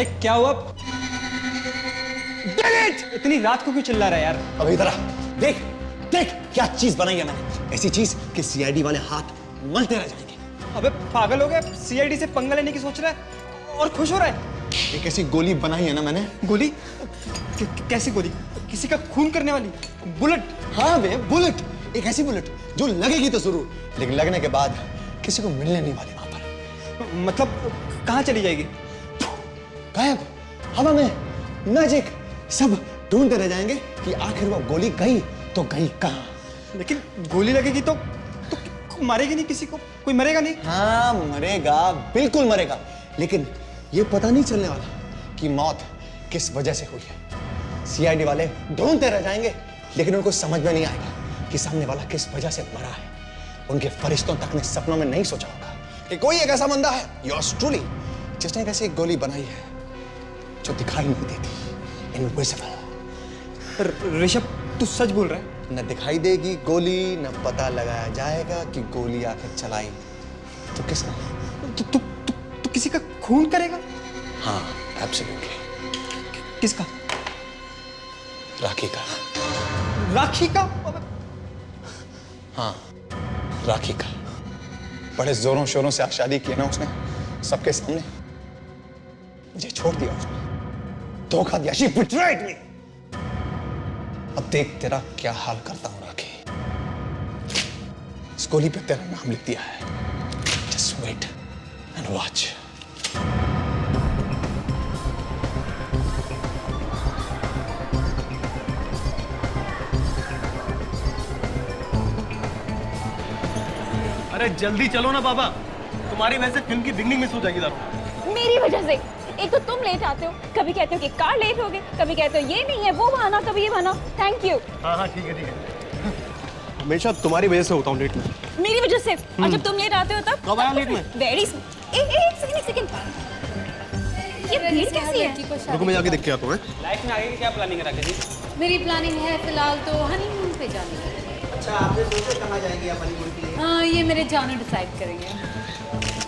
अरे क्या हुआ? इतनी रात को क्यों चिल्ला रहा है यार? अब इधर आ, देख देख क्या चीज बनाई है मैंने, ऐसी चीज कि सीआईडी वाले हाथ मलते रह जाएंगे। अबे पागल हो गया? सीआईडी से पंगा लेने की सोच रहा है और खुश हो रहा है? एक ऐसी गोली बनाई है ना मैंने। गोली? कैसी गोली? किसी का खून करने वाली? बुलेट? हाँ बे, बुलेट। एक ऐसी बुलेट जो लगेगी तो जरूर, लेकिन लगने के बाद किसी को मिलने नहीं वाली वहां पर। मतलब कहाँ चली जाएगी? गायब, हवा में, मैजिक, सब ढूंढते रह जाएंगे कि आखिर वो गोली गई तो गई कहाँ। लेकिन गोली लगेगी तो मारेगी नहीं किसी को? कोई मरेगा नहीं? हाँ मरेगा, बिल्कुल मरेगा, लेकिन ये पता नहीं चलने वाला कि मौत किस वजह से हुई है। सीआईडी वाले ढूंढते रह जाएंगे, लेकिन उनको समझ में नहीं आएगा कि सामने वाला किस वजह से मरा है। उनके फरिश्तों तक ने सपनों में नहीं सोचा होगा कि कोई एक ऐसा बंदा है, योर्स ट्रूली, जिसने ऐसी एक गोली बनाई है जो दिखाई नहीं देती, इनविजिबल। ऋषभ तू सच बोल रहा है? न दिखाई देगी गोली, न पता लगाया जाएगा कि गोली आखिर चलाई तो किसने। तू किसी का खून करेगा? हाँ एब्सोल्युटली। किसका? राखी का। राखी का? हाँ राखी का। बड़े जोरों शोरों से आज शादी की ना उसने, सबके सामने। मुझे छोड़ दिया उसने, धोखा दिया। She betrayed me। अब देख तेरा क्या हाल करता हूं राखी। इस गोली पे तेरा नाम लिख दिया है। Just wait and watch। अरे जल्दी चलो ना बाबा, तुम्हारी वजह से फिल्म की बिगनिंग मिस हो जाएगी। मेरी वजह से? एक तो तुम लेट आते हो, कभी कहते हो कि कार लेट हो गई, कभी कहते हो ये नहीं है वो बहाना, कभी ये बहाना। Thank you. हाँ हाँ ठीक है ठीक है। हमेशा तुम्हारी वजह से होता हूँ लेट में। मेरी वजह से? और जब तुम लेट आते हो तब? कब आया लेट में? वेरी एक सेकंड। ये भीड़ कैसी है? रुको मैं जाके देख के आता हूँ। लाइफ में आगे की क्या प्लानिंग है राकेश जी? मेरी प्लानिंग है फिलहाल तो हनीमून पे जाने की। अच्छा आपने सोचा कहाँ जाएंगे आप हनीमून के लिए? हाँ ये मेरे जानू डिसाइड करेंगे।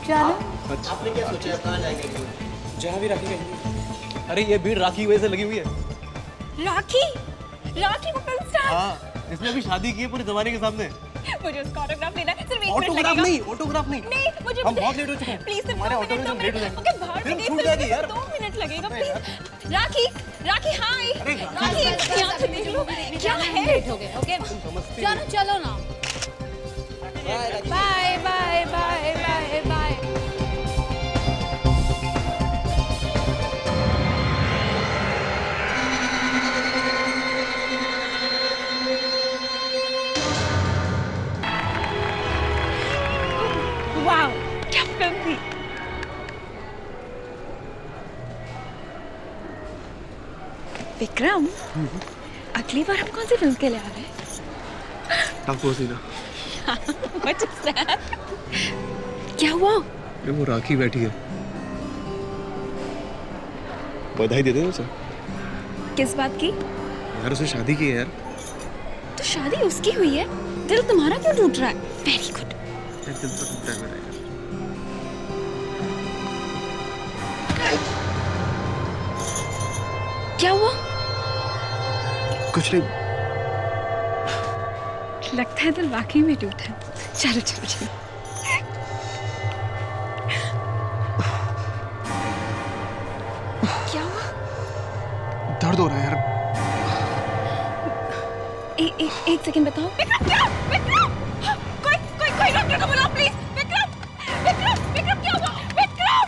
जानू आपने क्या सोचा है कहाँ जाएंगे? जहाँ भी राखी कहेंगे। अरे ये भीड़ राखी की वजह से लगी हुई है। राखी? राखी को फिल्म स्टार? हाँ इसने अभी शादी की है पूरे जमाने के सामने। मुझे उसका ऑटोग्राफ लेना है। सिर्फ 1 मिनट ऑटोग्राफ लगेगा। नहीं, ऑटोग्राफ नहीं। नहीं मुझे हम बहुत लेट हो चुके हैं। प्लीज सिर्फ हमारे 2 ऑटो में मिनट, हम लेट हो जाएंगे। ओके बाहर फिल्म निकल, छूट सिर्फ जाएगी यार। 2 मिनट लगेगा प्लीज। राखी राखी हाय। राखी यहाँ से देख लो क्या है। लेट हो गए। ओके जानू चलो ना। Bye bye bye bye bye. Wow क्या फिल्म थी। विक्रम अगली बार हम कौन सी फिल्म के लिए आ रहे हैं? टाको सीना। What is that? क्या हुआ? अरे वो राखी बैठी है, बधाई दे दे उसे। किस बात की? यार उसने शादी की है यार। तो शादी उसकी हुई है, दिल तुम्हारा क्यों टूट रहा है? Very good. दिल तो टूटा है मेरा यार। क्या हुआ? कुछ नहीं। लगता है दिल वाकई में टूटा है। चलो चलो चलो। क्या हुआ? दर्द हो रहा है यार। एक सेकंड बताओ। विक्रम कोई डॉक्टर को बुलाओ प्लीज। विक्रम क्या हुआ? विक्रम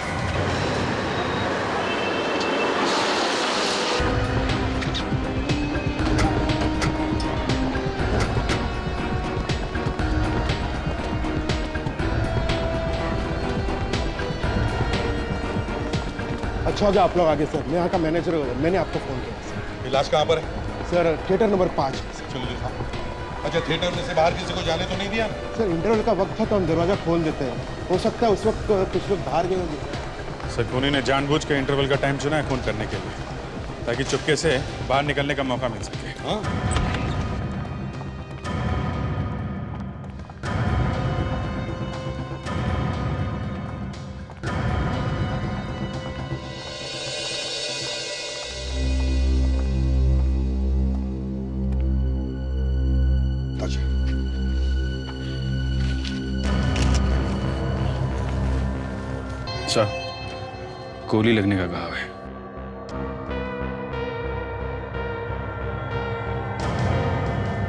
अच्छा हो गया आप लोग आगे सर। मैं यहाँ का मैनेजर हूँ, मैंने आपको फ़ोन किया सर। इलाज कहाँ पर है? Sir theatre number 5। चलो दिखाओ। अच्छा थिएटर में से बाहर किसी को जाने तो नहीं दिया? सर इंटरवल का वक्त था तो हम दरवाज़ा खोल देते हैं, हो सकता है उस वक्त कुछ लोग बाहर गए होंगे। सर खूनी ने जानबूझ के इंटरवल का टाइम चुना है खून करने के लिए, ताकि चुपके से बाहर निकलने का मौका मिल सके। हाँ सर, गोली लगने का घाव है।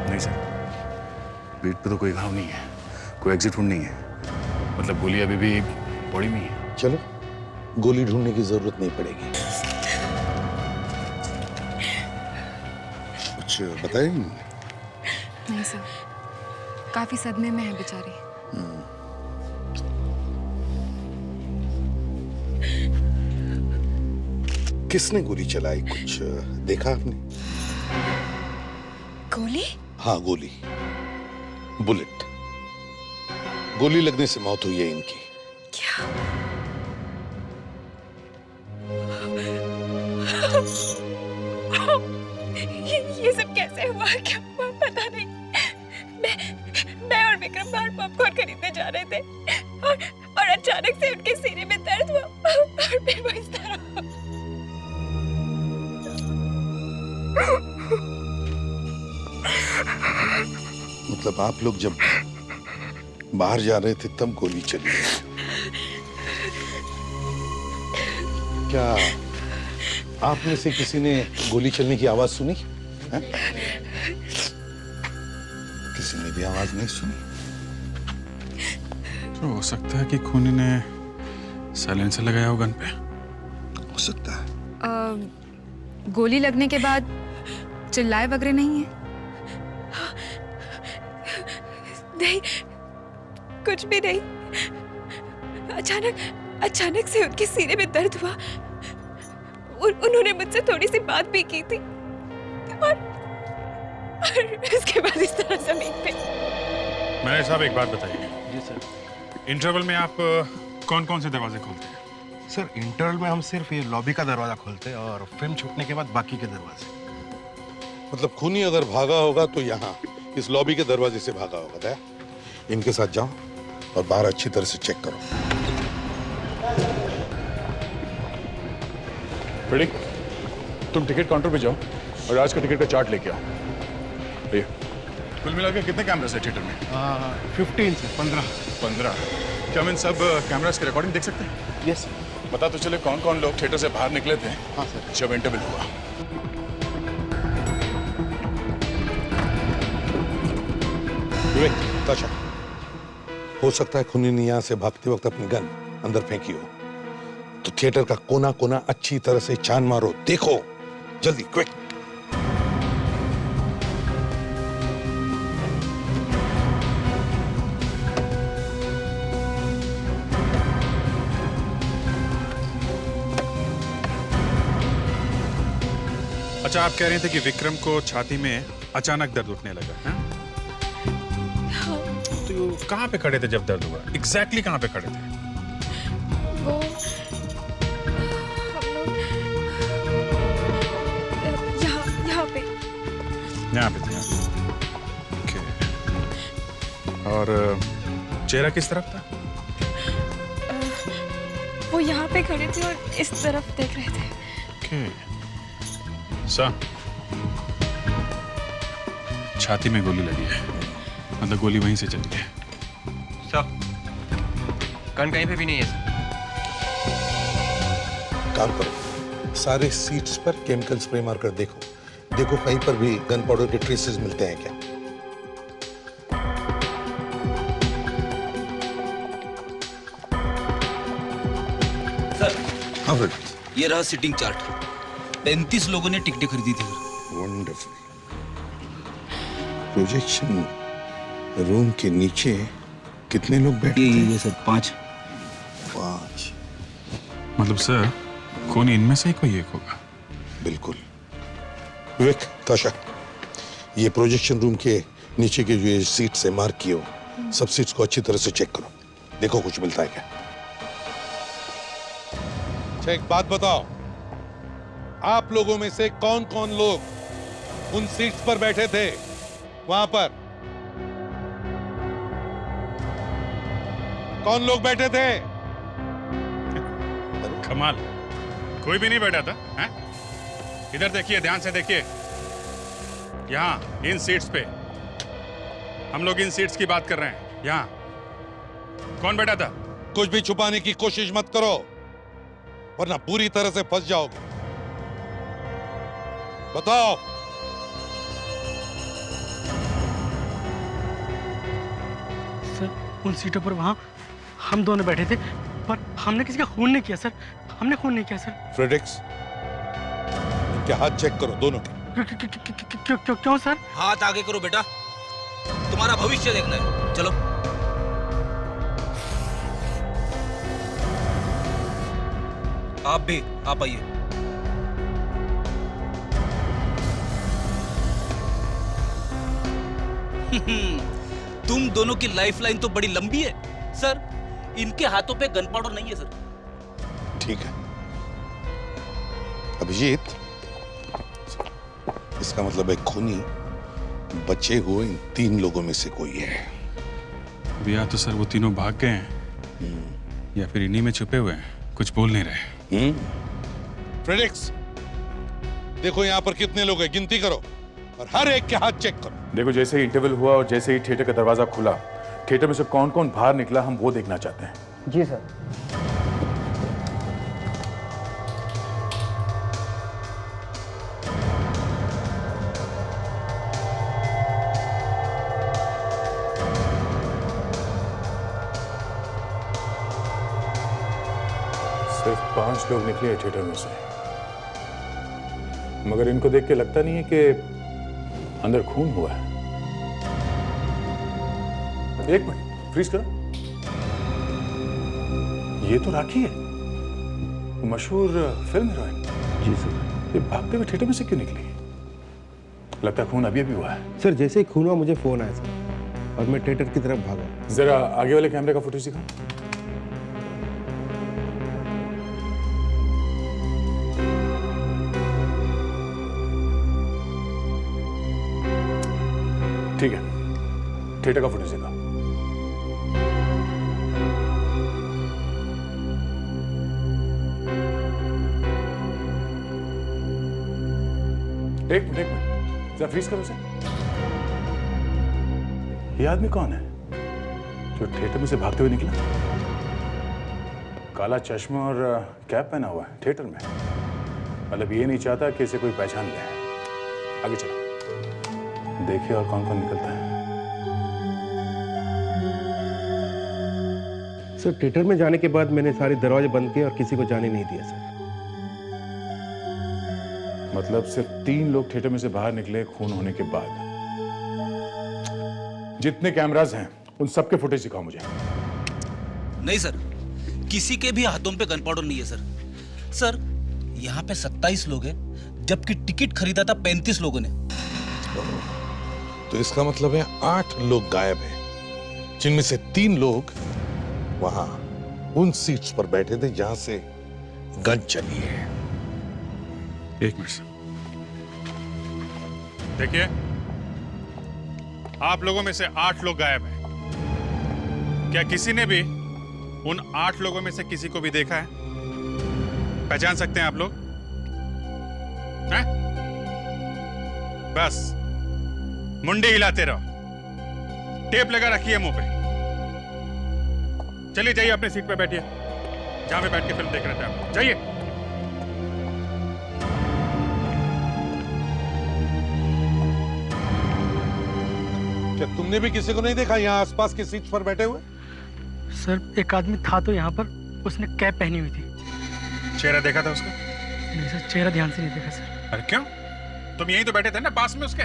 नहीं सर, पीठ पे तो कोई घाव नहीं है, कोई एग्जिट वुंड नहीं है। मतलब गोली अभी भी बॉडी में ही है। चलो, गोली ढूंढने की जरूरत नहीं पड़ेगी। कुछ बताए नहीं? नहीं सर, काफी सदमे में है बेचारी। किसने गोली चलाई, कुछ देखा आपने? गोली? हाँ, गोली, बुलेट। गोली लगने से मौत हुई है इनकी। क्या? ये सब कैसे हुआ, क्या हुआ पता नहीं। मैं और विक्रम बाहर पॉपकॉर्न खरीदने जा रहे थे और अचानक से उनके सीने में दर्द हुआ और फिर वो इस तरह। मतलब आप लोग जब बाहर जा रहे थे तब गोली चली? क्या आप में से किसी ने गोली चलने की आवाज सुनी है? किसी ने भी आवाज नहीं सुनी? तो हो सकता है कि खूनी ने साइलेंसर लगाया हो गन पे। हो सकता है। गोली लगने के बाद चिल्लाए वगैरह नहीं है? नहीं, कुछ भी नहीं। अचानक से उनके सीने में दर्द हुआ। उन्होंने मुझसे थोड़ी सी बात भी की थी और इसके बाद इस तरह जमीन पे। मैनेजर साहब, एक बात बताइए। जी सर। इंटरवल में आप कौन-कौन से दरवाजे खोलते हैं? सर, इंटरवल में हम सिर्फ ये लॉबी का दरवाजा खोलते हैं और फिल्म छूटने के बाद बाकी के दरवाजे। मतलब खूनी अगर भागा होगा तो यहाँ इस लॉबी के दरवाजे से भागा होगा। दया, इनके साथ जाओ और बाहर अच्छी तरह से चेक करो। प्रेडिक, तुम टिकट काउंटर पे जाओ और आज का टिकट का चार्ट लेके आओ। ये कुल मिलाकर कितने कैमरास है थिएटर में? 15 से 15। 15। क्या हम इन सब कैमरास की रिकॉर्डिंग देख सकते हैं? यस। बता तो चले कौन कौन लोग थिएटर से बाहर निकले थे हाँ सर। जब इंटरवल हुआ। विवेक, ताशा, हो सकता है खूनी ने यहाँ से भागते वक्त अपनी गन अंदर फेंकी हो, तो थिएटर का कोना कोना अच्छी तरह से छान मारो। देखो जल्दी, क्विक। अच्छा, आप कह रहे थे कि विक्रम को छाती में अचानक दर्द उठने लगा, है? तो कहाँ पे खड़े थे जब दर्द हुआ? एग्जैक्टली कहाँ पे खड़े थे? वो यहाँ पे। यहाँ पे थे। ओके। और चेहरा किस तरफ था? वो यहाँ पे खड़े थे और इस तरफ देख रहे थे। ओके। सर, छाती में गोली लगी है, मतलब गोली वहीं से चली है। सर, गन कहीं पे भी नहीं है। काम करो, सारे सीट्स पर केमिकल स्प्रे मारकर देखो कहीं पर भी गन पाउडर के ट्रेसेस मिलते हैं क्या? सर, हाँ फिर ये रहा सिटिंग चार्ट। 35 लोगों ने टिकटें खरीदी थी। वंडरफुल। प्रोजेक्शन रूम के नीचे कितने लोग बैठे थे? ये सर 5। मतलब सर, खूनी इनमें से ही कोई एक होगा। बिल्कुल। विवेक, ताशा, ये प्रोजेक्शन रूम के नीचे के जो सीट्स है मार्क किए हो, सब सीट्स को अच्छी तरह से चेक करो। देखो कुछ मिलता है क्या? अच्छा, एक बात बताओ, आप लोगों में से कौन कौन लोग उन सीट्स पर बैठे थे वहां पर? कौन लोग बैठे थे? कमाल, कोई भी नहीं बैठा था, हैं? इधर देखिए, ध्यान से देखिए। यहाँ इन सीट्स पे, हम लोग इन सीट्स की बात कर रहे हैं। यहाँ कौन बैठा था? कुछ भी छुपाने की कोशिश मत करो। वरना पूरी तरह से फंस जाओगे। बताओ। सर उन सीटों पर वहां हम दोनों बैठे थे, पर हमने किसी का खून नहीं किया सर। हमने खून नहीं किया सर। फ्रेडिक्स, इनके हाथ चेक करो दोनों के। क्यों सर? हाथ आगे करो बेटा, तुम्हारा भविष्य देखना है। चलो। आप भी, आप आइए। तुम दोनों की लाइफलाइन तो बड़ी लंबी है सर। इनके हाथों पे गन पाउडर नहीं है सर। ठीक है अभिजीत, इसका मतलब एक खूनी बचे हुए इन 3 लोगों में से कोई है। या तो सर वो तीनों भाग गए हैं या फिर इन्हीं में छुपे हुए हैं, कुछ बोल नहीं रहे। फ्रेडिक्स, देखो यहाँ पर कितने लोग हैं, गिनती करो और हर एक के हाथ चेक करो। देखो, जैसे ही इंटरवल हुआ और जैसे ही थिएटर का दरवाजा खुला, थिएटर में से कौन कौन बाहर निकला हम वो देखना चाहते हैं। जी सर। सिर्फ 5 लोग निकले हैं थिएटर में से, मगर इनको देख के लगता नहीं है कि अंदर खून हुआ है। एक मिनट, फ्रीज करो। ये तो राखी है, मशहूर फिल्म हीरोइन। जी सर। ये भागते हुए थिएटर में से क्यों निकली? लगता है खून अभी अभी हुआ है। सर जैसे ही खून हुआ मुझे फोन आया सर, और मैं थिएटर की तरफ भागा। जरा आगे वाले कैमरे का फुटेज दिखाओ। ठीक है, थिएटर का फुटेज दिखाओ। एक मिनट, जरा फ्रीज करो उसे। ये आदमी कौन है जो थिएटर में से भागते हुए निकला? काला चश्मा और कैप पहना हुआ है थिएटर में। मतलब ये नहीं चाहता कि इसे कोई पहचान ले। आगे चलो, देखिए और कौन कौन निकलता है। सर थिएटर में जाने के बाद मैंने सारे दरवाजे बंद किए और किसी को जाने नहीं दिया सर। मतलब सिर्फ 3 लोग थिएटर में से बाहर निकले खून होने के बाद। जितने कैमरास हैं उन सबके फुटेज दिखाओ मुझे। नहीं सर, किसी के भी हाथों पे गन पाउडर नहीं है सर। सर यहाँ पे 27 लोग हैं, जबकि टिकट खरीदा था 35 लोगों ने। तो इसका मतलब है 8 लोग गायब हैं, जिनमें से 3 लोग वहां उन सीट्स पर बैठे थे जहां से गन चली है। एक मिनट देखिए, आप लोगों में से 8 लोग गायब हैं। क्या किसी ने भी उन 8 लोगों में से किसी को भी देखा है? पहचान सकते हैं आप लोग? हैं? बस मुंडी हिलाते रहो, टेप लगा रखी है मुंह पे। चलिए जाइए अपने सीट पे बैठिए, जहां पे बैठ के फिल्म देख रहे थे आप। जाइए। क्या तुमने भी किसी को नहीं देखा यहाँ आसपास की सीट्स पर बैठे हुए? सर एक आदमी था तो यहाँ पर, उसने कैप पहनी हुई थी। चेहरा देखा था उसका? नहीं सर, चेहरा ध्यान से नहीं देखा सर। अरे क्यों? तुम यहीं तो बैठे थे ना पास में उसके।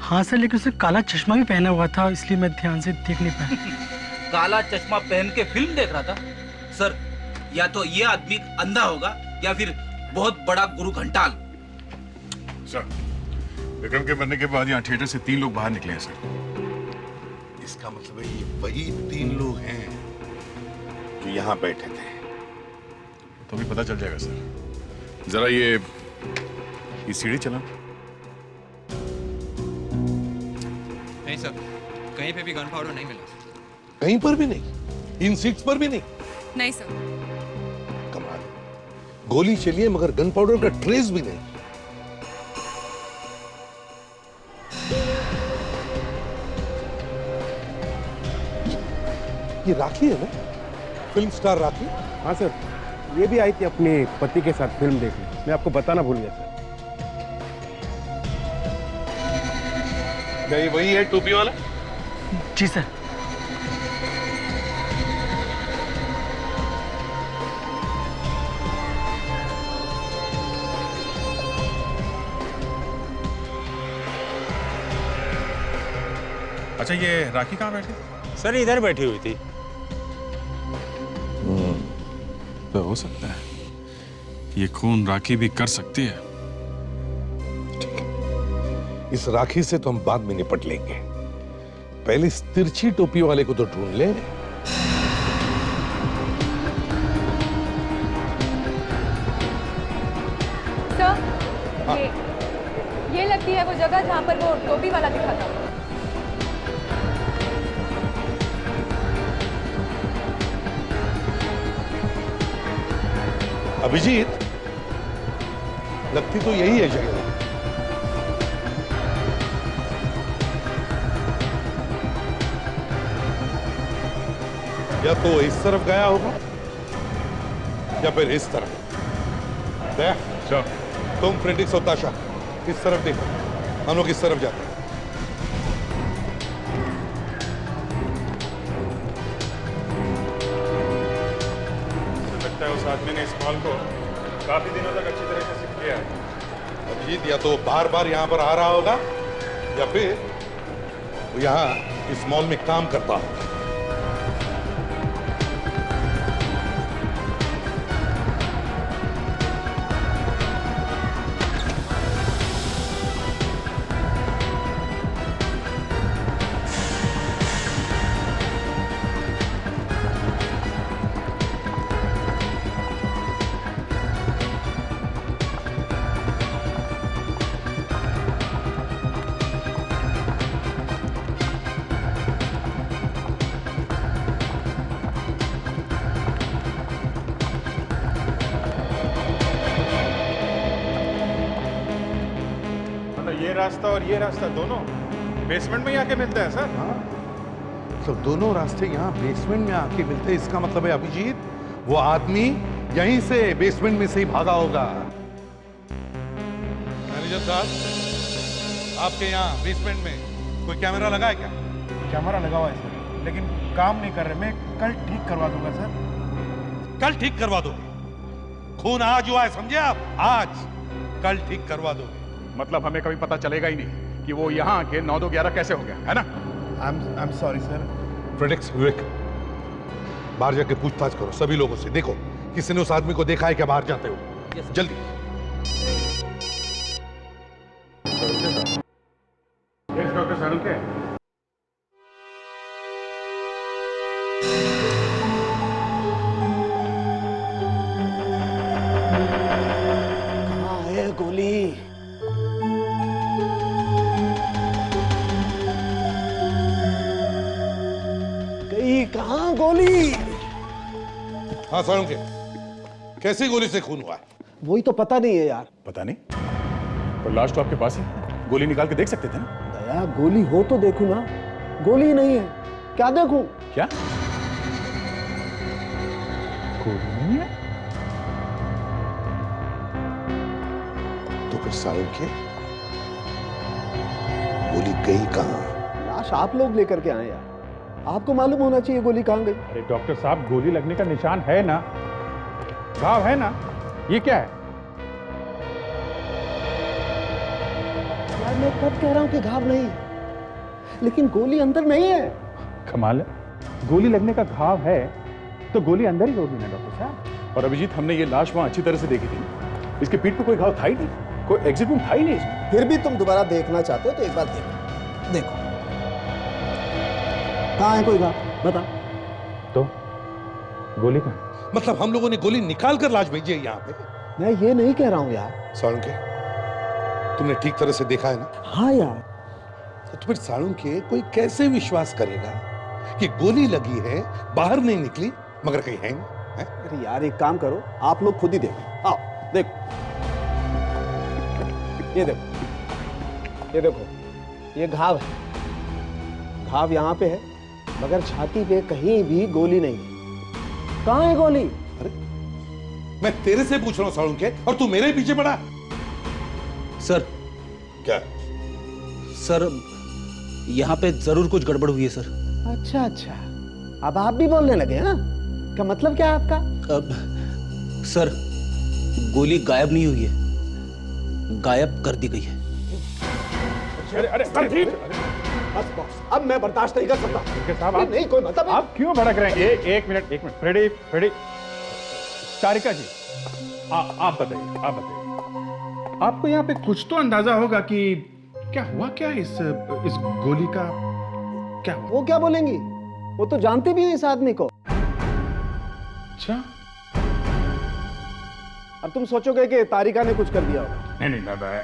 हाँ सर, लेकिन उसने काला चश्मा भी पहना हुआ था, इसलिए मैं ध्यान से देख नहीं पाया। काला चश्मा पहन के फिल्म देख रहा था सर। या तो ये आदमी अंधा होगा या फिर बहुत बड़ा गुरु घंटाल। सर विक्रम के मरने के बाद यहाँ थिएटर से 3 लोग बाहर निकले हैं सर। इसका मतलब है ये वही 3 लोग हैं जो यहाँ बैठे थे। तो भी पता चल जाएगा सर। जरा ये सीढ़ी चला। नहीं सर, कहीं पे भी गन पाउडर नहीं मिला। कहीं पर भी नहीं? इन सीट्स पर भी नहीं? नहीं सर। कमाल, गोली चली है मगर गन पाउडर का ट्रेस भी नहीं। ये राखी है ना? फिल्म स्टार राखी? हाँ सर, ये भी आई थी अपने पति के साथ फिल्म देखने, मैं आपको बताना भूल गया सर। नहीं वही है टोपी वाला? जी सर। अच्छा, ये राखी कहाँ बैठी थी? सर इधर बैठी हुई थी। तो हो सकता है ये खून राखी भी कर सकती है। इस राखी से तो हम बाद में निपट लेंगे, पहले इस तिरछी टोपी वाले को तो ढूंढ ले। सर, ये लगती है वो जगह जहाँ पर वो टोपी वाला दिखा था। अभिजीत, लगती तो यही है जगह। या तो इस तरफ गया होगा या फिर इस तरफ। तुम प्रिंटिक्स और ताशा इस तरफ देखो, हम लोग इस तरफ जाते हैं। लगता है उस आदमी ने इस मॉल को काफी दिनों तक अच्छी तरह से सीख लिया है। अभिजीत, या तो बार बार यहां पर आ रहा होगा या फिर वो यहां इस मॉल में काम करता होगा। ये रास्ता और ये रास्ता दोनों बेसमेंट में ही आके मिलते हैं सर। सब दोनों रास्ते यहाँ बेसमेंट में आके मिलते हैं, इसका मतलब है अभिजीत वो आदमी यहीं से बेसमेंट में से ही भागा होगा। मैनेजर साहब, आपके यहाँ बेसमेंट में कोई कैमरा लगा है क्या? कैमरा लगा हुआ है सर, लेकिन काम नहीं कर रहे। मैं कल ठीक करवा दूंगा सर। कल ठीक करवा दोगे? खून आज हुआ है, समझे आप? आज कल ठीक करवा दोगे? मतलब हमें कभी पता चलेगा ही नहीं कि वो यहाँ आके 9-2-11 कैसे हो गया, है ना? I'm sorry sir. प्रेडिक्स विवेक, बाहर जाके पूछताछ करो सभी लोगों से, देखो किसी ने उस आदमी को देखा है क्या बाहर जाते हो। जल्दी। यस डॉक्टर सारुके। कहाँ है गोली? कहाँ गोली? हाँ सारुके, कैसी गोली से खून हुआ है? वही तो पता नहीं है यार। पता नहीं, पर लाश तो आपके पास है, गोली निकाल के देख सकते थे ना। दया, गोली हो तो देखूं ना। गोली नहीं है, क्या देखूं? क्या गोली नहीं है? तो फिर सारुके गोली गई कहाँ? लाश आप लोग लेकर के आए यार, आपको मालूम होना चाहिए गोली कहाँ गई। अरे डॉक्टर साहब, गोली लगने का निशान है ना, घाव है ना, ये क्या है? यार मैं कब कह रहा हूं कि घाव नहीं है, लेकिन गोली अंदर नहीं है। कमाल है, गोली लगने का घाव है तो गोली अंदर ही होगी ना डॉक्टर साहब। और अभिजीत, हमने ये लाश वहां अच्छी तरह से देखी थी, इसके पीठ पे कोई घाव था ही नहीं, कोई एग्जिट रूम था ही नहीं इसमें। फिर भी तुम दोबारा देखना चाहते हो तो एक बार देखो। देखो कहाँ है कोई घाव, बता। तो गोली कहाँ? मतलब हम लोगों ने गोली निकाल कर लाश भेजी है यहाँ पे? मैं ये नहीं कह रहा हूँ यार। सारुके, तुमने ठीक तरह से देखा है ना? हाँ यार। तो फिर सारुके कोई कैसे विश्वास करेगा कि गोली लगी है, बाहर नहीं निकली, मगर कहीं है? अरे यार एक काम करो, आप लोग खुद ही देखो। आओ देखो, ये देखो, ये देखो, ये घाव है। घाव यहाँ पे है, मगर छाती पे कहीं भी गोली नहीं है। कहाँ है गोली? अरे मैं तेरे से पूछ रहा हूं सालुंके, और तू मेरे ही पीछे पड़ा। सर। क्या? सर, यहाँ पे जरूर कुछ गड़बड़ हुई है सर। अच्छा अच्छा, अब आप भी बोलने लगे हैं? क्या मतलब क्या है आपका? अब सर, गोली गायब नहीं हुई है, गायब कर दी गई है। अरे अरे बस बॉस, अब मैं बर्दाश्त नहीं कर सकता। साहब, आप नहीं कोई मतलब आप क्यों भड़क रहे हैं? एक मिनट फ्रेडी फ्रेडी, तारिका जी, आप बताइए, आपको यहाँ पे कुछ तो अंदाजा होगा कि क्या हुआ, क्या इस गोली का क्या हुआ? वो क्या बोलेंगी, वो तो जानते भी हो इस आदमी को। अच्छा, अब तुम सोचोगे कि तारिका ने कुछ कर दिया होगा। नहीं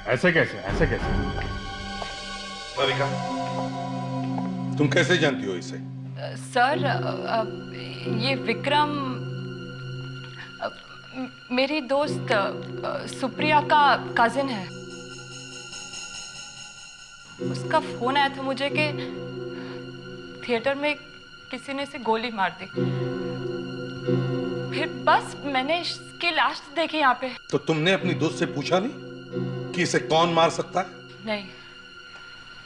ऐसे कैसे? तारिका, तुम कैसे जानती हो इसे? सर, ये विक्रम मेरी दोस्त सुप्रिया का कजिन है। उसका फोन आया था मुझे कि थिएटर में किसी ने इसे गोली मार दी। फिर बस मैंने इसकी लाश देखी यहाँ पे। तो तुमने अपनी दोस्त से पूछा नहीं कि इसे कौन मार सकता है? नहीं।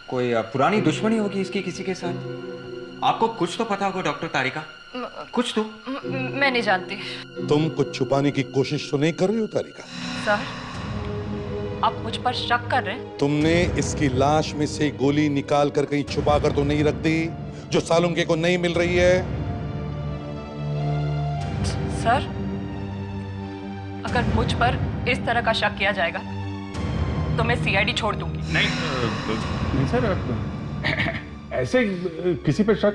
कोई पुरानी दुश्मनी होगी इसकी किसी के साथ? आपको कुछ तो पता होगा डॉक्टर तारिका, कुछ तो। मैं नहीं जानती। तुम कुछ छुपाने की कोशिश तो नहीं कर रही हो तारिका? सर, आप मुझ पर शक कर रहे हैं? तुमने इसकी लाश में से गोली निकाल कर कहीं छुपा कर तो नहीं रख दी जो सालुंके को नहीं मिल रही है? सर, अगर मुझ पर इस तरह का शक किया जाएगा तो मैं सीआईडी छोड़ दूंगी। नहीं सर, ऐसे किसी पर शक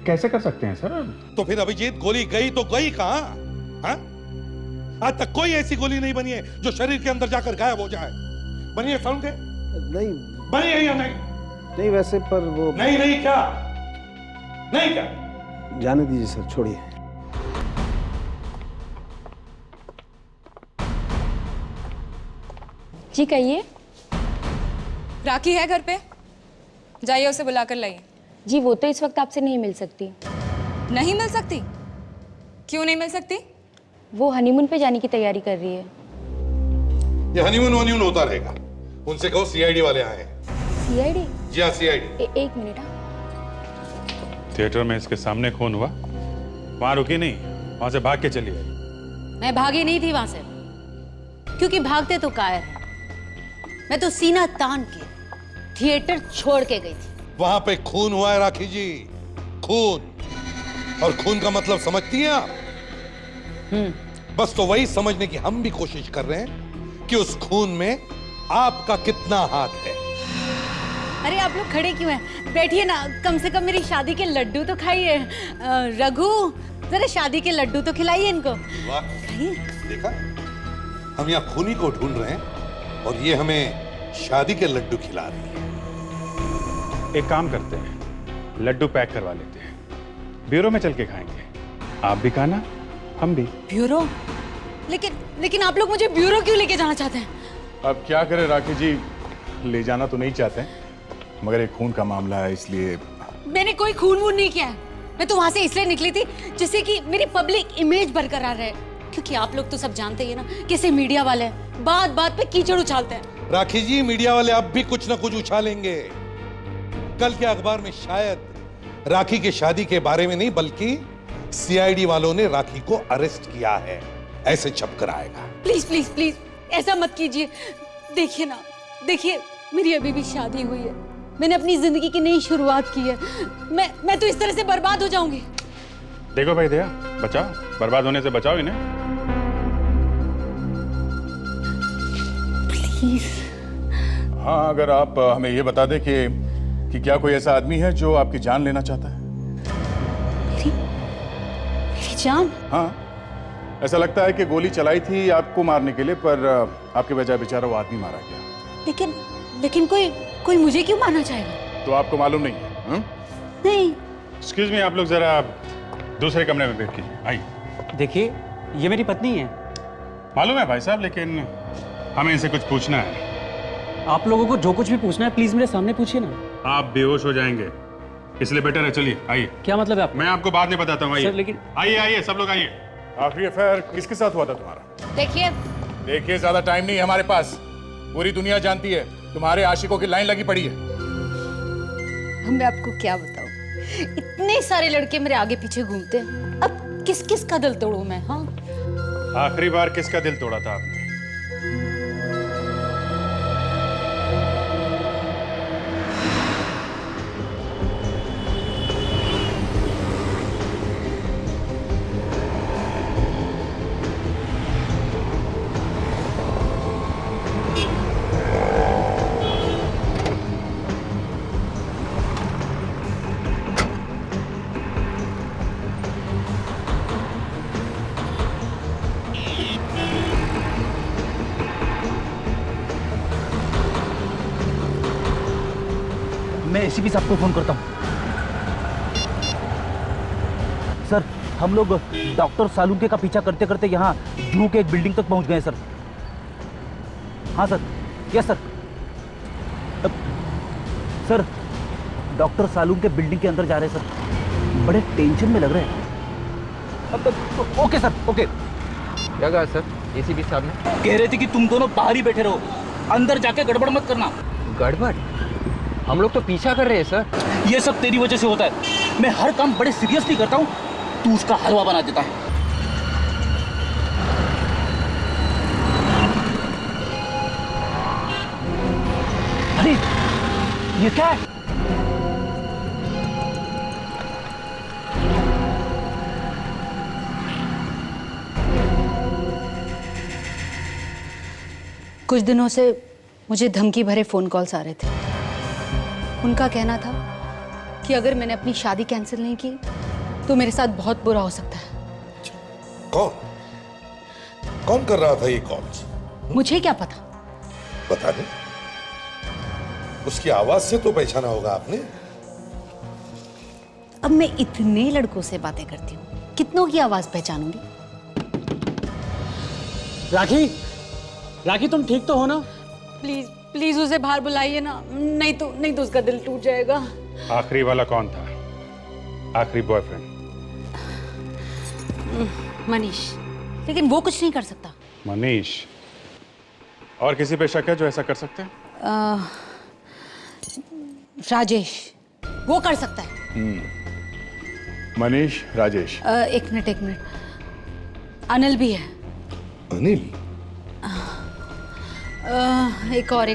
कैसे कर सकते हैं सर? तो फिर अभिजीत, गोली गई तो गई कहां? हाँ? आज तक कोई ऐसी गोली नहीं बनी है जो शरीर के अंदर जाकर गायब हो जाए। बनी है सालुंके? नहीं बनी है या नहीं? नहीं वैसे, पर वो नहीं क्या? नहीं क्या? जाने दीजिए सर, छोड़िए। जी कहिए। राखी है घर पे? जाइए उसे बुला कर लाइए। जी वो तो इस वक्त आपसे नहीं मिल सकती। नहीं मिल सकती? क्यों नहीं मिल सकती? वो हनीमून पे जाने की तैयारी कर रही है। ये हनीमून होता रहेगा। उनसे कहो सीआईडी वाले आए हैं। सीआईडी? जी हाँ, सीआईडी। एक मिनट। थिएटर में इसके सामने खून हुआ, वहां रुकी नहीं, वहां से भाग के चली आई। मैं भागी नहीं थी वहां से, क्योंकि भागते तो कायर है। मैं तो सीना तान के थिएटर छोड़ के गई थी। वहां पे खून हुआ है राखी जी, खून। और खून का मतलब समझती हैं आप? बस तो वही समझने की हम भी कोशिश कर रहे हैं कि उस खून में आपका कितना हाथ है। अरे आप लोग खड़े क्यों हैं? बैठिए ना, कम से कम मेरी शादी के लड्डू तो खाइए। रघु, जरा शादी के लड्डू तो खिलाइए इनको। वाह, देखा, हम यहाँ खूनी को ढूंढ रहे हैं और ये हमें शादी के लड्डू खिला रही है। एक काम करते हैं, लड्डू पैक करवा लेते हैं, ब्यूरो में चल के खाएंगे। आप भी खाना, हम भी। ब्यूरो? लेकिन आप लोग मुझे ब्यूरो क्यों लेके जाना चाहते हैं? अब क्या करें राखी जी, ले जाना तो नहीं चाहते, मगर एक खून का मामला है इसलिए। मैंने कोई खून वून नहीं किया है। मैं तो वहां से इसलिए निकली थी जिससे कि मेरी पब्लिक इमेज बरकरार रहे। क्योंकि आप लोग तो सब जानते ही है ना, कैसे मीडिया वाले बात बात पे कीचड़ उछालते हैं। राखी जी, मीडिया वाले अब भी कुछ ना कुछ उछालेंगे। कल के अखबार में शायद राखी की शादी के बारे में नहीं, बल्कि सीआईडी वालों ने राखी को अरेस्ट किया है, ऐसे छप कर आएगा। प्लीज प्लीज प्लीज ऐसा मत कीजिए। देखिए ना, देखिए मेरी अभी भी शादी हुई है, मैंने अपनी जिंदगी की नई शुरुआत की है। मैं तो इस तरह से बर्बाद हो जाऊंगी। देखो भाई दया, बचाओ, बर्बाद होने से बचाओ इन्हें। प्लीज। हाँ, अगर आप हमें ये बता दें कि क्या कोई ऐसा आदमी है जो आपकी जान लेना चाहता है? मेरी जान? हाँ, ऐसा लगता है कि गोली चलाई थी आपको मारने के लिए, पर आपके बजाय बेचारा वो आदमी मारा गया। लेकिन कोई मुझे क्यों मारना चाहेगा? तो आपको मालूम नहीं है? नहीं। एक्सक्यूज मी, आप लोग जरा दूसरे कमरे में बैठ कीजिए, आइए। देखिए, ये मेरी पत्नी है। मालूम है भाई साहब, लेकिन हमें इनसे कुछ पूछना है। आप लोगों को जो कुछ भी पूछना है प्लीज मेरे सामने पूछिए ना। आप बेहोश हो जाएंगे, इसलिए बेटर है चलिए, आइए। क्या मतलब है आप? मैं आपको बाद में बताता हूँ, आइए। सर, लेकिन आइए सब लोग आइए। आखिरी अफेयर किसके साथ हुआ था तुम्हारा? देखिए, देखिए, ज्यादा टाइम नहीं है हमारे पास। पूरी दुनिया जानती है तुम्हारे आशिकों की लाइन लगी पड़ी है। मैं आपको क्या बताऊं, इतने सारे लड़के मेरे आगे पीछे घूमते हैं, अब किस किस का दिल तोड़ूं मैं? हाँ, आखिरी बार किसका दिल तोड़ा था आपने? मैं एसीपी साहब को फोन करता हूँ। सर, हम लोग डॉक्टर सालुंके का पीछा करते करते यहाँ जू के एक बिल्डिंग तक पहुँच गए सर। हाँ sir, yes sir. Sir, doctor Salunke building के अंदर जा रहे हैं सर, बड़े टेंशन में लग रहे हैं। Okay sir, okay. क्या कहा सर एसीपी साहब ने? कह रहे थे कि तुम दोनों बाहर ही बैठे रहो, अंदर जाके गड़बड़ मत करना। गड़बड़? हम लोग तो पीछा कर रहे हैं सर। ये सब तेरी वजह से होता है। मैं हर काम बड़े सीरियसली करता हूँ, तू उसका हलवा बना देता है। अरे ये क्या है? कुछ दिनों से मुझे धमकी भरे फोन कॉल्स आ रहे थे। उनका कहना था कि अगर मैंने अपनी शादी कैंसिल नहीं की तो मेरे साथ बहुत बुरा हो सकता है। कौन कर रहा था ये कॉल्स? मुझे क्या पता? बता दे, उसकी आवाज से तो पहचाना होगा आपने। अब मैं इतने लड़कों से बातें करती हूँ, कितनों की आवाज पहचानूंगी? राखी, राखी तुम ठीक तो हो ना? प्लीज प्लीज उसे बाहर बुलाइए ना, नहीं तो उसका दिल टूट जाएगा। आखिरी वाला कौन था? आखिरी बॉयफ्रेंड? मनीष, लेकिन वो कुछ नहीं कर सकता। मनीष? और किसी पे शक है जो ऐसा कर सकते हैं? राजेश, वो कर सकता है। मनीष, राजेश। एक मिनट, अनिल भी है। अनिल? एक और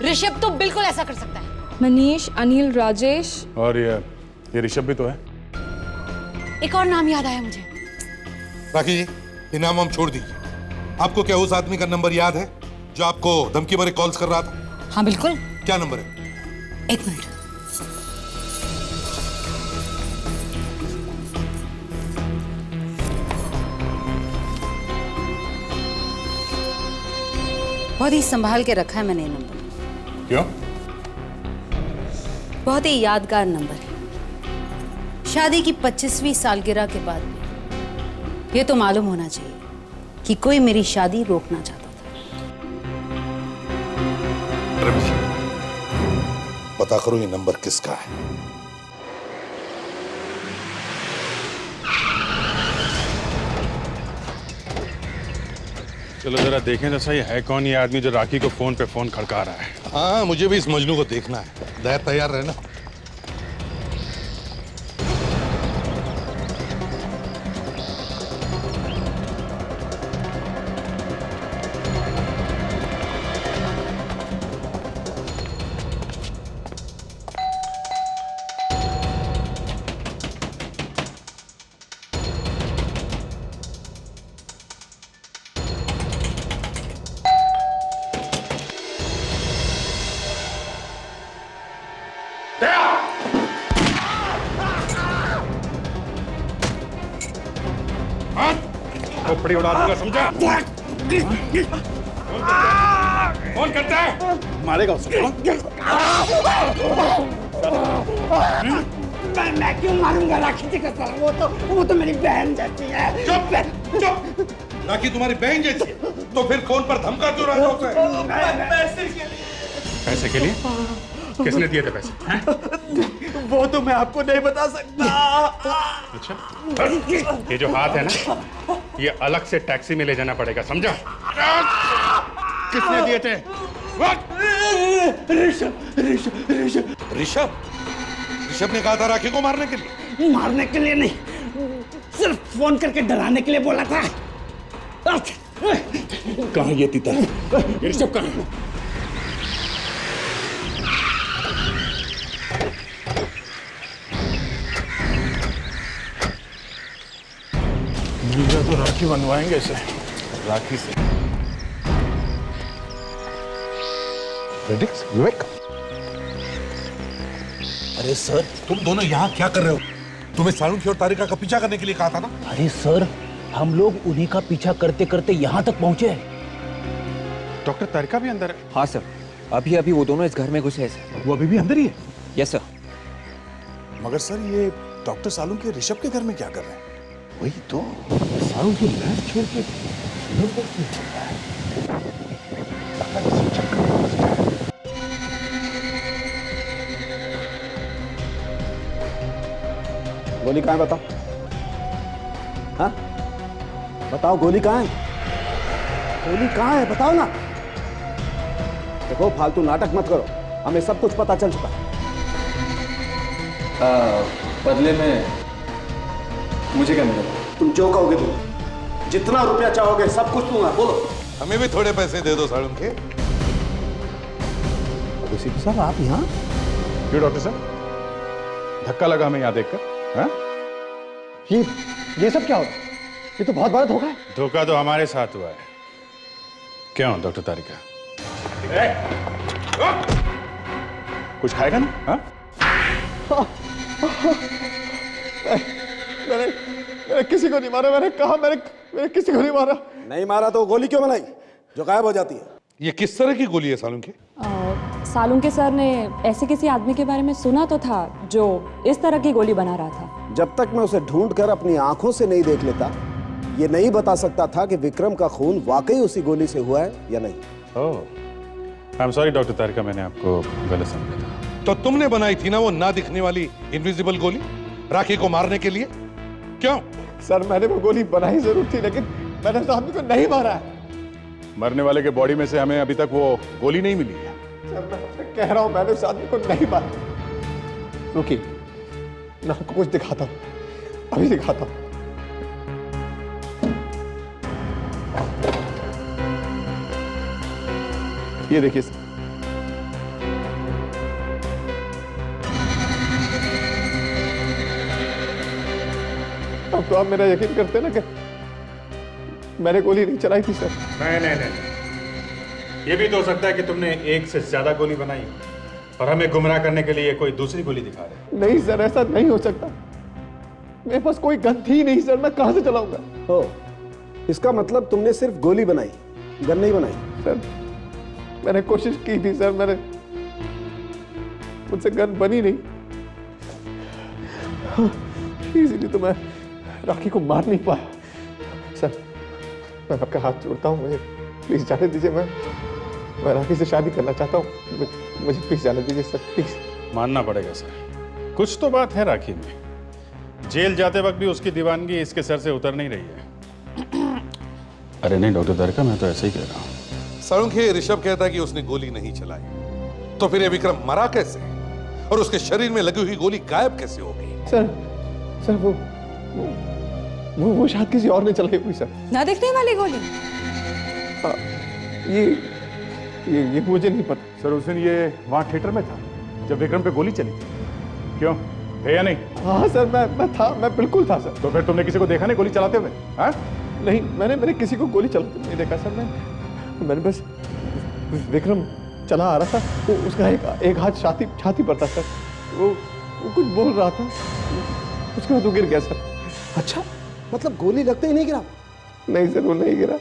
ऋषभ तो बिल्कुल ऐसा कर सकता है। मनीष, अनिल, राजेश और ये ऋषभ भी तो है। एक और नाम याद आया मुझे। राखी जी, ये नाम हम छोड़ दीजिए। आपको क्या उस आदमी का नंबर याद है जो आपको धमकी भरे कॉल्स कर रहा था? हाँ बिल्कुल। क्या नंबर है? एक मिनट। बहुत ही संभाल के रखा है मैंने ये नंबर। क्यों? बहुत ही यादगार नंबर है। शादी की 25वीं सालगिरह के बाद ये तो मालूम होना चाहिए कि कोई मेरी शादी रोकना चाहता था। पता करो ये नंबर किसका है। चलो जरा देखें तो सही, है कौन ये आदमी जो राखी को फोन पे फोन खड़का रहा है? हाँ, मुझे भी इस मजनू को देखना है। दया तैयार रहना। खोपड़ी उड़ा दूंगा, समझा? कौन करता है? मारेगा उसको। मैं क्यों मारूंगा राखी जी का साला? वो तो मेरी बहन जैसी है। चुप! राखी तुम्हारी बहन जैसी है, तो फिर फोन पर धमका क्यों रहा था उसे? पैसे के लिए? किसने दिए थे पैसे? वो तो मैं आपको नहीं बता सकता। अच्छा, ये जो हाथ है ना, ये अलग से टैक्सी में ले जाना पड़ेगा, समझा? किसने दिए थे? ऋषभ ऋषभ ऋषभ ऋषभ ऋषभ ने कहा था राखी को मारने के लिए। मारने के लिए नहीं, सिर्फ फोन करके डराने के लिए बोला था। कहाँ ये तीता? ये ऋषभ कहाँ है? मीरा तो राखी बनवाएंगे इसे, राखी से। विवेक, अरे सर, तुम दोनों यहाँ क्या कर रहे हो? तुम्हें सालुंखी और तारिका का पीछा करने के लिए कहा था ना? अरे सर, हम लोग उन्हीं का पीछा करते करते यहाँ तक पहुँचे। डॉक्टर तारिका भी अंदर है? हाँ सर, अभी अभी वो दोनों इस घर में घुसे हैं सर। वो अभी भी अंदर ही है? Yes sir. मगर सर ये डॉक्टर सालुंखी ऋषभ के घर में क्या कर रहे हैं? वही तो। सालुंखी लैब छोड़ के गोली कहाँ है बताओ? हाँ बताओ, गोली कहाँ है? गोली कहाँ है बताओ ना। देखो फालतू नाटक मत करो, हमें सब कुछ पता चल चुका है। बदले में मुझे क्या मिलेगा? तुम जो कहोगे तुम, जितना रुपया चाहोगे सब कुछ दूंगा, बोलो। हमें भी थोड़े पैसे दे दो सालुंखी। साहब आप यहाँ? क्यों डॉक्टर साहब, धक्का लगा हमें यहाँ देखकर? हाँ? ये सब क्या हो रहा है? ये तो बहुत बड़ा धोखा है। धोखा तो हमारे साथ हुआ है। क्यों डॉक्टर तारिका? कुछ खाएगा ना? हाँ? मैंने किसी को नहीं मारा। मैंने कहा मैंने किसी को नहीं मारा। नहीं मारा तो गोली क्यों बनाई जो गायब हो जाती है? ये किस तरह की गोली है सालुंखी? सालुंखे सर ने ऐसे किसी आदमी के बारे में सुना तो था जो इस तरह की गोली बना रहा था। जब तक मैं उसे ढूंढकर अपनी आंखों से नहीं देख लेता, ये नहीं बता सकता था कि विक्रम का खून वाकई उसी गोली से हुआ है या नहीं। ओह, आई एम सॉरी डॉक्टर तारिका, मैंने आपको गलत समझा था। तो तुमने बनाई थी ना वो ना दिखने वाली इनविजिबल गोली राखी को मारने के लिए? क्यों? सर मैंने वो गोली बनाई जरूर थी, लेकिन मैंने उस आदमी को नहीं मारा है। मरने वाले के बॉडी में से हमें अभी तक वो गोली नहीं मिली है। सर मैं आपसे कह रहा हूं, मैंने उस आदमी को नहीं मारा। रुकिए, मैं आपको कुछ दिखाता हूं, अभी दिखाता हूं। ये देखिए सर, अब तो आप मेरा यकीन करते ना कि मैंने गोली नहीं चलाई थी सर। नहीं, ये भी तो हो सकता है कि तुमने एक से ज्यादा गोली बनाई और हमें गुमराह करने के लिए कोई दूसरी गोली दिखा रहे। नहीं सर, ऐसा नहीं हो सकता। मेरे पास कोई गन थी नहीं सर, मैं कहां से चलाऊंगा? हो, इसका मतलब तुमने सिर्फ गोली बनाई, गन नहीं बनाई? सर मैंने कोशिश की थी सर, मुझसे गन बनी नहीं, इसीलिए तो मैं राखी को मार नहीं पाया। सर मैं आपका हाथ जोड़ता हूँ, मुझे प्लीज जाने दीजिए। मैं राखी से शादी करना चाहता हूँ, मुझे प्लीज जाने दीजिए सर, प्लीज। मानना पड़ेगा सर, कुछ तो बात है राखी में। जेल जाते वक्त भी उसकी दीवानगी इसके सर से उतर नहीं रही है। अरे नहीं डॉक्टर तारिका, मैं तो ऐसे ही कह रहा हूँ। सालुंखी, ऋषभ कहता है कि उसने गोली नहीं चलाई, तो फिर ये विक्रम मरा कैसे और उसके शरीर में लगी हुई गोली गायब कैसे हो गई? सर वो शायद किसी और ने चलाई हुई सर। ना दिखने वाली गोली? ये मुझे नहीं पता सर। उस दिन ये वहाँ थिएटर में था जब विक्रम पे गोली चली थी, क्यों थे या नहीं? हाँ सर, मैं बिल्कुल था सर। तो फिर तुमने किसी को देखा नहीं गोली चलाते हुए? हाँ? नहीं, मैंने किसी को गोली चलाते नहीं देखा सर। मैंने बस विक्रम चला आ रहा था, वो उसका एक हाथ छाती पर था सर। वो कुछ बोल रहा था, उसके बाद वो गिर गया सर। अच्छा, मतलब गोली लगते ही नहीं गिरा? नहीं सर, वो नहीं गिरा।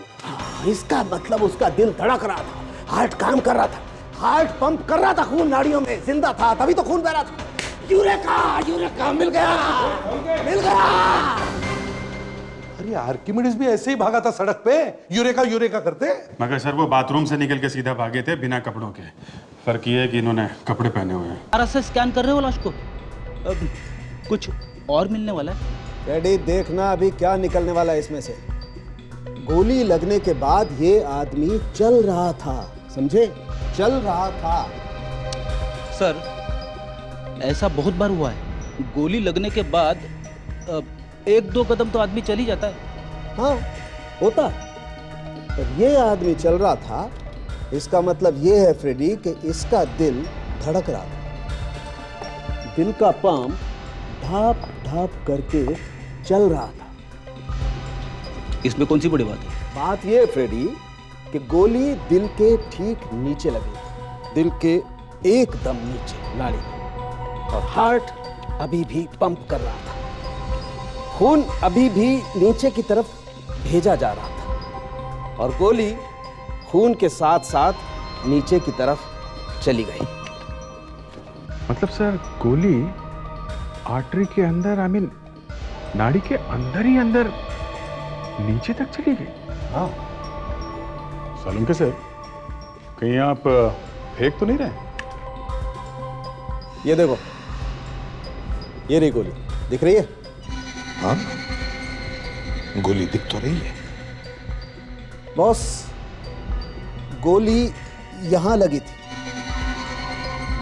इसका मतलब उसका दिल धड़क रहा था, हार्ट काम कर रहा था, हार्ट पंप कर रहा था, खून नाड़ियों में जिंदा था, तभी तो खून बह रहा था। यूरेका मिल गया। अरे आर्किमिडीज भी ऐसे ही भागा था सड़क पे, यूरेका करते। मगर सर वो बाथरूम से निकल के सीधा भागे थे बिना कपड़ों के। फर्क ये है कि इन्होंने कपड़े पहने हुए हैं। आर से स्कैन कर रहे हो लाश को? अब कुछ और मिलने वाला है? फ्रेडी, देखना अभी क्या निकलने वाला है इसमें से। गोली लगने के बाद ये आदमी चल रहा था, समझे? चल रहा था। सर, ऐसा बहुत बार हुआ है। गोली लगने के बाद 1-2 कदम तो आदमी चल ही जाता है। हाँ, होता। पर ये आदमी चल रहा था, इसका मतलब ये है फ्रेडी कि इसका दिल धड़क रहा था। दिल का पंप ढाप ढाप करके चल रहा था। इसमें कौन सी बड़ी बात है? बात ये है फ्रेडी कि गोली दिल के ठीक नीचे लगी, दिल के एकदम नीचे नाड़ी में, और हार्ट अभी भी पंप कर रहा था। खून अभी भी नीचे की तरफ भेजा जा रहा था और गोली खून के साथ साथ नीचे की तरफ चली गई। मतलब सर, गोली आर्टरी के अंदर, आई मीन नाड़ी के अंदर ही अंदर नीचे तक चली गई। हाँ। सालुंके सर, कहीं आप फेंक तो नहीं रहे? ये देखो, ये रही गोली, दिख रही है? हाँ, गोली दिख तो रही है। बॉस, गोली यहां लगी थी,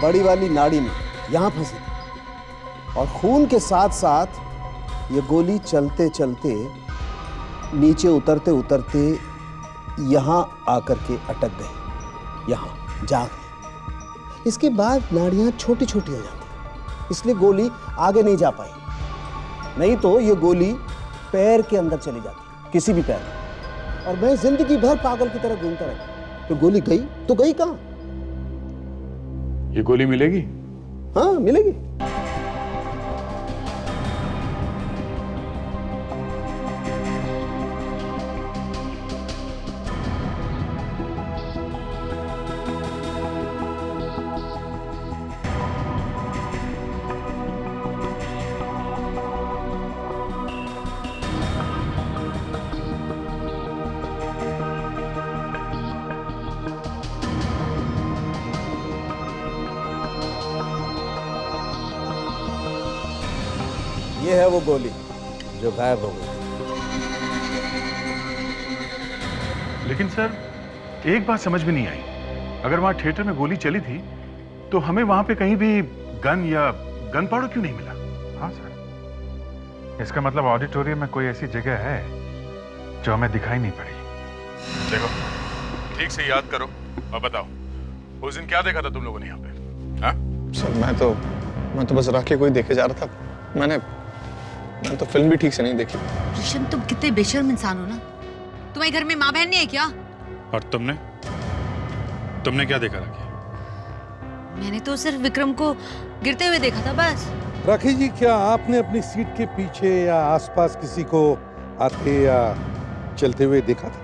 बड़ी वाली नाड़ी में, यहां फंसी थी, और खून के साथ साथ ये गोली चलते चलते नीचे उतरते उतरते यहां आकर के अटक गई, यहां जा गई। इसके बाद नाड़ियां छोटी छोटी हो जाती, इसलिए गोली आगे नहीं जा पाई। नहीं तो ये गोली पैर के अंदर चली जाती, किसी भी पैर में, और मैं जिंदगी भर पागल की तरह घूमता रहता। तो गोली गई तो गई कहां? ये गोली मिलेगी? हाँ, मिलेगी। ये है वो गोली जो गायब हो गई। लेकिन सर, एक बात समझ में नहीं आई। अगर वहां थिएटर में गोली चली थी तो हमें वहां पे कहीं भी गन या गन पाउडर क्यों नहीं मिला? हाँ सर, इसका मतलब ऑडिटोरियम में कोई ऐसी जगह है जो हमें दिखाई नहीं पड़ी। देखो, ठीक से याद करो और बताओ, उस दिन क्या देखा था तुम लोगों ने यहाँ पे? हाँ सर, मैं तो बस राखी को ही देखे जा रहा था। मैंने तो फिल्म भी ठीक से नहीं देखी। ऋषभ, तुम कितने बेशर्म इंसान हो ना। तुम्हारे घर में माँ बहन नहीं है क्या? और तुमने क्या देखा राखी? मैंने तो सिर्फ विक्रम को गिरते हुए देखा था, बस। राखी जी, क्या आपने अपनी सीट के पीछे या आसपास किसी को आते या चलते हुए देखा था?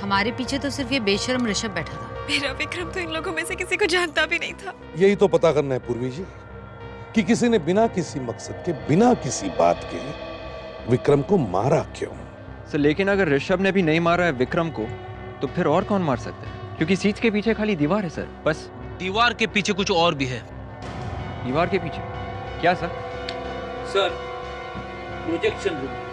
हमारे पीछे तो सिर्फ ये बेशर्म ऋषभ बैठा था। मेरा विक्रम तो इन लोगों में से किसी को जानता भी नहीं था। यही तो पता करना है पूर्वी जी, कि किसी ने बिना किसी मकसद के, बिना किसी बात के विक्रम को मारा क्यों? सर, लेकिन अगर ऋषभ ने भी नहीं मारा है विक्रम को, तो फिर और कौन मार सकता है? क्योंकि सीट के पीछे खाली दीवार है सर, बस। दीवार के पीछे कुछ और भी है। दीवार के पीछे क्या sir? Sir, projection room.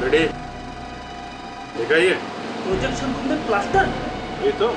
Ready? देखा ये प्रोजेक्शन रूम में प्लास्टर? ये तो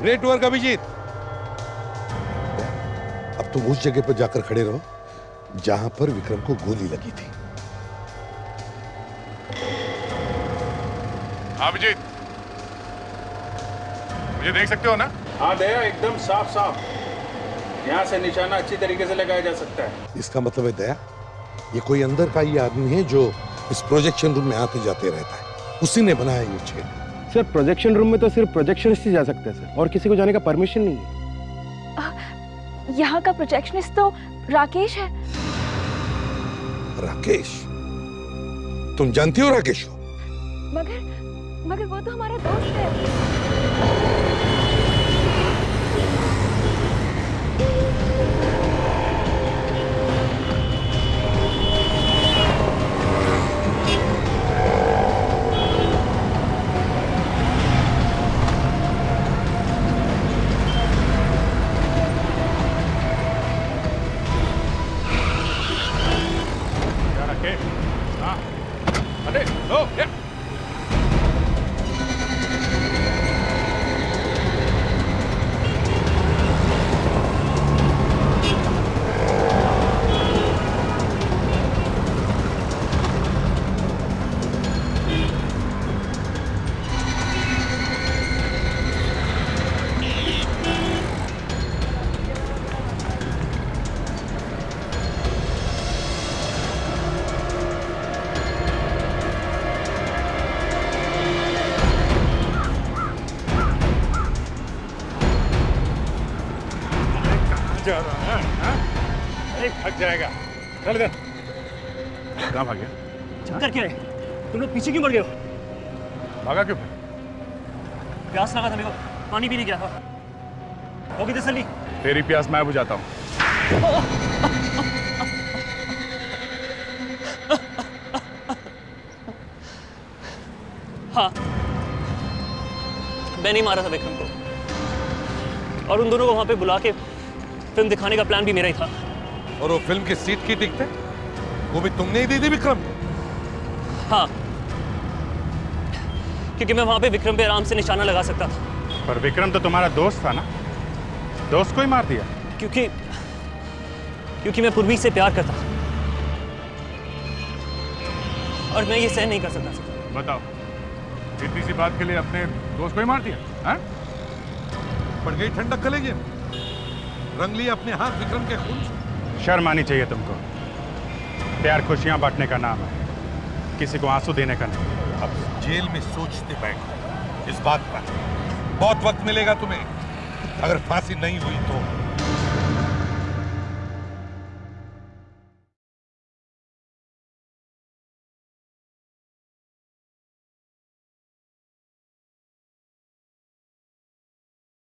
ग्रेट वर्क अभिजीत। अब तुम उस जगह पर जाकर खड़े रहो जहां पर विक्रम को गोली लगी थी। अभिजीत, मुझे देख सकते हो ना? हाँ दया, एकदम साफ साफ। यहाँ से निशाना अच्छी तरीके से लगाया जा सकता है। इसका मतलब है दया, ये कोई अंदर का ही आदमी है जो इस प्रोजेक्शन रूम में आते जाते रहता है। उसी ने बनाया ये छेद। सर प्रोजेक्शन रूम में तो सिर्फ प्रोजेक्शनिस्ट ही जा सकते हैं सर, और किसी को जाने का परमिशन नहीं है। यहाँ का प्रोजेक्शनिस्ट तो राकेश है। राकेश? तुम जानती हो राकेश को? मगर वो तो हमारा दोस्त है। हाँ, अरे लो, ये। जा रहा है, हाँ? अरे भाग जाएगा। चल इधर। कहाँ भाग गया? चक्कर क्या है? तुम लोग पीछे क्यों मुड़ गए हो? भागा क्यों फिर? प्यास लगा था मेरे को, पानी पीने गया था। होगी तसल्ली? तेरी प्यास मैं बुझाता हूँ। हाँ, मैंने मारा था विक्रम को, और उन दोनों को वहां पे बुला के फिल्म दिखाने का प्लान भी मेरा ही था। और वो फिल्म की सीट की टिकट वो भी तुमने ही दी थी विक्रम? हाँ, क्योंकि मैं वहां पे विक्रम पे आराम से निशाना लगा सकता था। पर विक्रम तो तुम्हारा दोस्त था ना? दोस्त को ही मार दिया? क्योंकि मैं पूर्वी से प्यार करता था, और मैं ये सहन नहीं कर सकता था। बताओ, इतनी सी बात के लिए अपने दोस्त को ही मार दिया? हाँ? पड़ गई ठंडक कलेगी, रंग लिया अपने हाथ विक्रम के खून से। शर्म आनी चाहिए तुमको। प्यार खुशियां बांटने का नाम है, किसी को आंसू देने का नहीं। अब जेल में सोचते बैठो इस बात पर। बहुत वक्त मिलेगा तुम्हें। अगर फांसी नहीं हुई तो